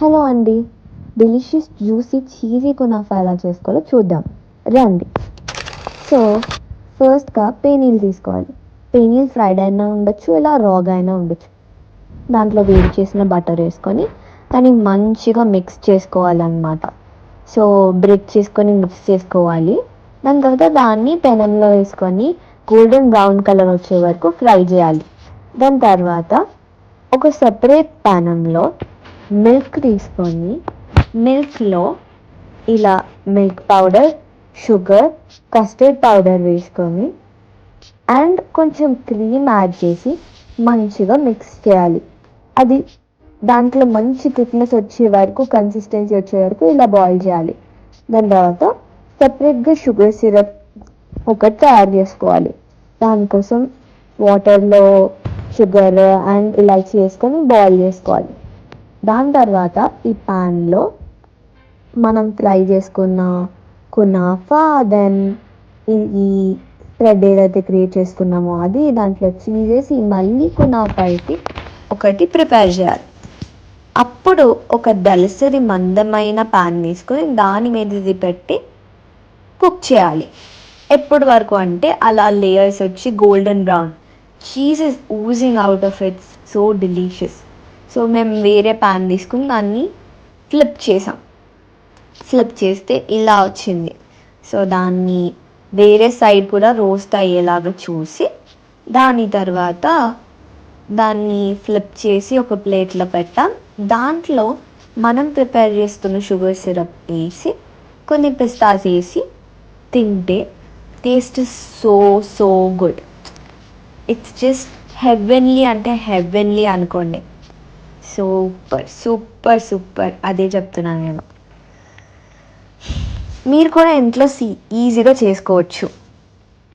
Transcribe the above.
Hello అండి, delicious juicy cheesy kunafa ఎలా చేసుకోవాలో చూద్దాం రండి. సో ఫస్ట్గా పేనీలు తీసుకోవాలి. పేనీలు ఫ్రైడ్ అయినా ఉండొచ్చు, ఇలా రాగా అయినా ఉండొచ్చు. దాంట్లో వేడి చేసిన బటర్ వేసుకొని దాన్ని మంచిగా మిక్స్ చేసుకోవాలన్నమాట. సో బ్రేక్ చేసుకొని మిక్స్ చేసుకోవాలి. దాని తర్వాత దాన్ని పెనంలో వేసుకొని గోల్డెన్ బ్రౌన్ కలర్ వచ్చే వరకు ఫ్రై చేయాలి. దాని తర్వాత ఒక సెపరేట్ ప్యానంలో మిల్క్ తీసుకొని మిల్క్లో ఇలా milk powder, sugar, custard powder వేసుకొని అండ్ కొంచెం క్రీమ్ యాడ్ చేసి మంచిగా మిక్స్ చేయాలి. అది దాంట్లో మంచి థిక్నెస్ వచ్చే వరకు, కన్సిస్టెన్సీ వచ్చే వరకు ఇలా బాయిల్ చేయాలి. దాని తర్వాత సపరేట్గా షుగర్ సిరప్ ఒకటి తయారు చేసుకోవాలి. దానికోసం వాటర్లో షుగర్ అండ్ ఇలాచీ వేసుకొని బాయిల్ చేసుకోవాలి. దాని తర్వాత ఈ ప్యాన్లో మనం ఫ్రై చేసుకున్న కునాఫా, దెన్ ఈ స్ప్రెడ్ ఏదైతే క్రియేట్ చేసుకున్నామో అది దాంట్లో వేసి మళ్ళీ కునాఫా అయితే ఒకటి ప్రిపేర్ చేయాలి. అప్పుడు ఒక దలసరి మందమైన ప్యాన్ తీసుకొని దాని మీద ఇది పెట్టి కుక్ చేయాలి. ఎప్పటి వరకు అంటే అలా లేయర్స్ వచ్చి golden brown, cheese is oozing out of it's so delicious. So మేము వేరే ప్యాన్ తీసుకుని దాన్ని ఫ్లిప్ చేసాం. ఫ్లిప్ చేస్తే ఇలా వచ్చింది. సో దాన్ని వేరే సైడ్ కూడా రోస్ట్ అయ్యేలాగా చూసి దాని తర్వాత దాన్ని ఫ్లిప్ చేసి ఒక ప్లేట్లో పెట్టాం. దాంట్లో మనం ప్రిపేర్ చేస్తున్న షుగర్ సిరప్ వేసి కొన్ని పిస్తాస్ వేసి తింటే taste so so good. It's just heavenly, అంటే హెవెన్లీ అనుకోండి. సూపర్ సూపర్ సూపర్, అదే చెప్తున్నాను నేను. మీరు కూడా ఇంట్లో ఈజీగా చేసుకోవచ్చు.